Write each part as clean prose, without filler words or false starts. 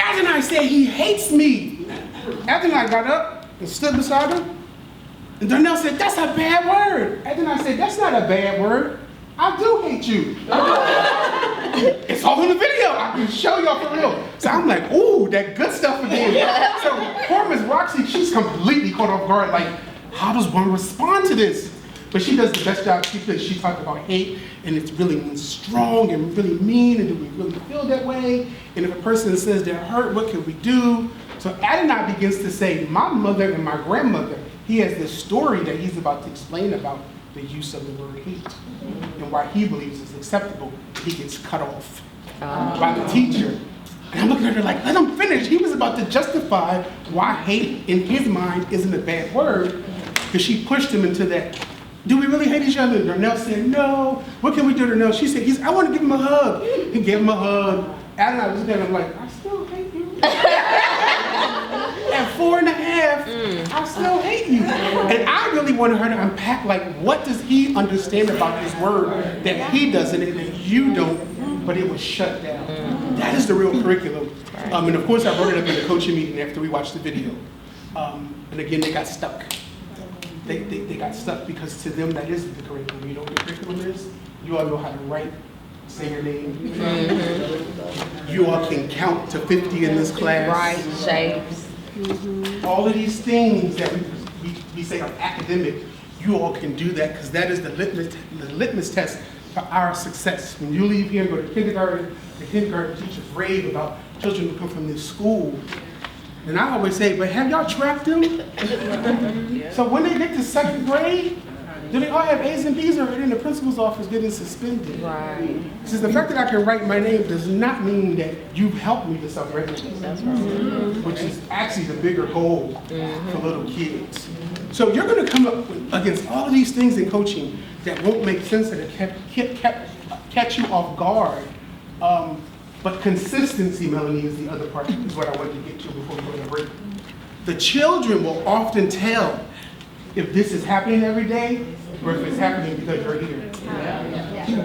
Adonai said he hates me. Adonai got up and stood beside her. And Darnell said, that's a bad word. Adonai said, that's not a bad word. I do hate you. It's all in the video. I can show y'all for real. So I'm like, ooh, that good stuff again. So poor Miss Roxy, she's completely caught off guard. Like, how does one respond to this? But she does the best job she could. She talked about hate, and it's really strong and really mean, and do we really feel that way? And if a person says they're hurt, what can we do? So Adonai begins to say, my mother and my grandmother, he has this story that he's about to explain about the use of the word hate and why he believes it's acceptable. He gets cut off by the teacher. And I'm looking at her like, let him finish. He was about to justify why hate in his mind isn't a bad word, because she pushed him into that. Do we really hate each other? And Darnell said, no. What can we do, Darnell? She said, I want to give him a hug. He gave him a hug. Adonai was there, and I'm like, I still hate you. At 4.5, I still hate you. And I really wanted her to unpack, like, what does he understand about this word that he doesn't and that you don't, but it was shut down. That is the real curriculum. And of course, I brought it up in the coaching meeting after we watched the video. And again, they got stuck. They got stuck because to them, that isn't the curriculum. You know what the curriculum is? You all know how to write, say your name. You all can count to 50 in this class. Right, shapes. All of these things that we say are academic, you all can do that because that is the litmus test for our success. When you leave here and go to kindergarten, the kindergarten teachers rave about children who come from this school. And I always say, but have y'all tracked them? So when they get to 2nd grade, do they all have A's and B's, or are they in the principal's office getting suspended? Right. Since the fact that I can write my name does not mean that you've helped me to self-regulate. That's right. Which is actually the bigger goal for little kids. So you're going to come up against all of these things in coaching that won't make sense, that catch you off guard. But consistency, Melanie, is the other part, is what I wanted to get to before we go to break. The children will often tell if this is happening every day or if it's happening because you're here.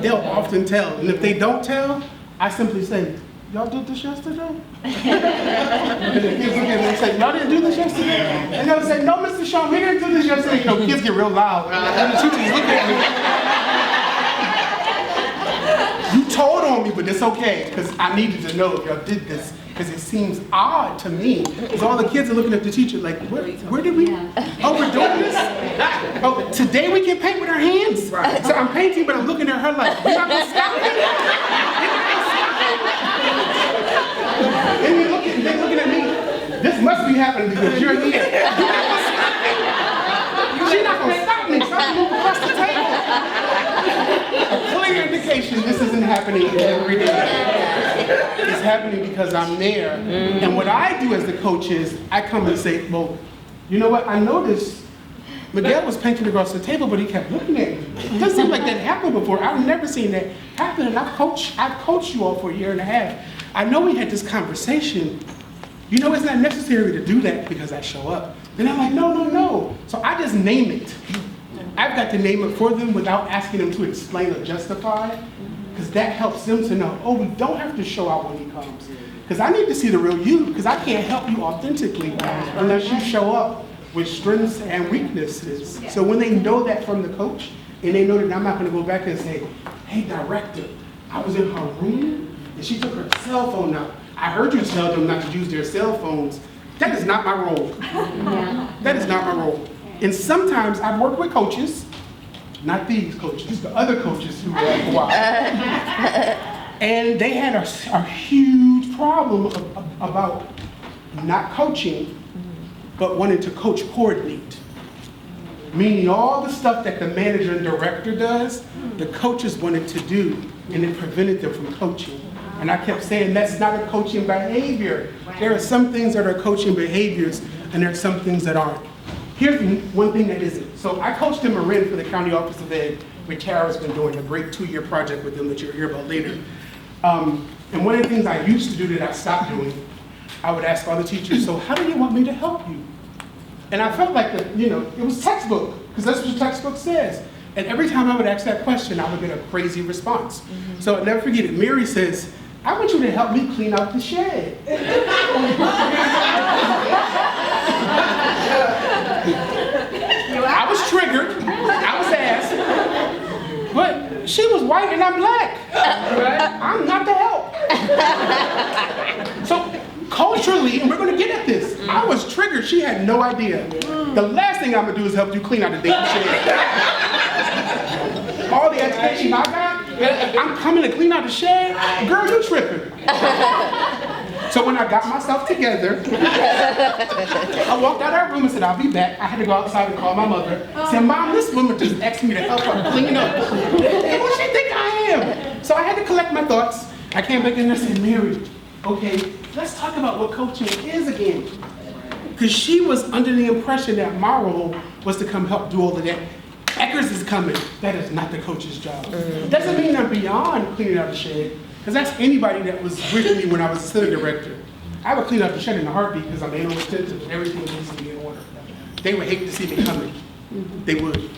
They'll often tell. And if they don't tell, I simply say, y'all did this yesterday? And the kids look at me and say, y'all didn't do this yesterday? And they'll say, no, Mr. Sean, we didn't do this yesterday. You know, kids get real loud. And the teachers look at me. You told on me, but it's okay, because I needed to know if y'all did this, because it seems odd to me. Because all the kids are looking at the teacher like, where did we? Oh, we're doing this? Oh, today we can paint with our hands? So I'm painting, but I'm looking at her like, we're not going to stop it? And they're looking at me, this must be happening because you're here. She's not going to stop me, so I'm moving across the table. A clear indication this isn't happening every day. It's happening because I'm there. And what I do as the coach is, I come and say, well, you know what, I noticed Miguel was painting across the table, but he kept looking at me. It doesn't seem like that happened before. I've never seen that happen, and I've coached you all for a year and a half. I know we had this conversation. You know, it's not necessary to do that because I show up. And I'm like, no. So I just name it. I've got to name it for them without asking them to explain or justify, because that helps them to know, oh, we don't have to show out when he comes. Because I need to see the real you, because I can't help you authentically unless you show up with strengths and weaknesses. So when they know that from the coach, and they know that I'm not going to go back and say, hey, director, I was in her room, and she took her cell phone out. I heard you tell them not to use their cell phones. That is not my role. That is not my role. And sometimes I've worked with coaches, not these coaches, the other coaches who were at Hawaii. And they had a huge problem about not coaching, but wanting to coach coordinate. Meaning all the stuff that the manager and director does, the coaches wanted to do, and it prevented them from coaching. And I kept saying, that's not a coaching behavior. There are some things that are coaching behaviors, and there are some things that aren't. Here's one thing that isn't. So I coached in Marin for the County Office of Ed, where Tara's been doing a great 2-year project with them that you'll hear about later. And one of the things I used to do that I stopped doing, I would ask all the teachers, so how do you want me to help you? And I felt like, it was textbook, because that's what the textbook says. And every time I would ask that question, I would get a crazy response. So I'll never forget it. Mary says, I want you to help me clean out the shed. I'm black. I'm not the help. So culturally, and we're gonna get at this, I was triggered, she had no idea. The last thing I'm gonna do is help you clean out the Day1 shed. All the education I got, I'm coming to clean out the shed? Girl, you tripping. So when I got myself together, I walked out of our room and said, I'll be back. I had to go outside and call my mother. I said, Mom, this woman just asked me to help her clean up. What does she think I am? So I had to collect my thoughts. I came back in and I said, Mary, okay, let's talk about what coaching is again. Because she was under the impression that my role was to come help do all of that. Eckers is coming. That is not the coach's job. Doesn't mean I'm beyond cleaning out the shed. Because that's anybody that was with me when I was assistant director. I would clean up the shed in a heartbeat because I'm anal retentive and everything needs to be in order. They would hate to see me coming. They would.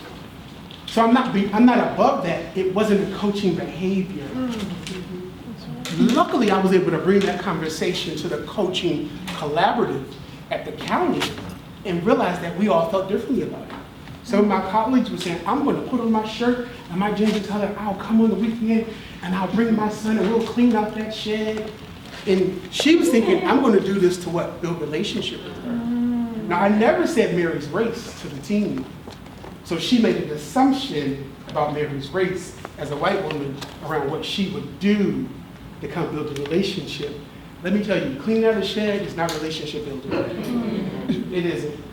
So I'm not above that. It wasn't a coaching behavior. Luckily, I was able to bring that conversation to the coaching collaborative at the county and realize that we all felt differently about it. Some of my colleagues were saying, I'm going to put on my shirt and my jeans and tell her I'll come on the weekend and I'll bring my son and we'll clean out that shed. And she was thinking, I'm going to do this to what? Build relationship with her. Now, I never said Mary's race to the team. So she made an assumption about Mary's race as a white woman around what she would do to come build a relationship. Let me tell you, cleaning out a shed is not relationship building. It isn't.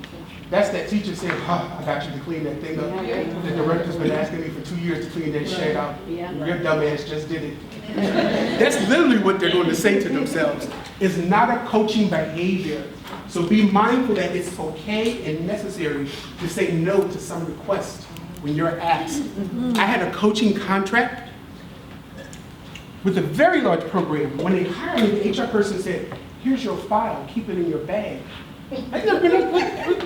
That's that teacher saying, I got you to clean that thing up. The director's been asking me for 2 years to clean that shed out. Your dumbass just did it. That's literally what they're going to say to themselves. It's not a coaching behavior. So be mindful that it's okay and necessary to say no to some requests when you're asked. I had a coaching contract with a very large program. When they hired me, the HR person said, here's your file, keep it in your bag.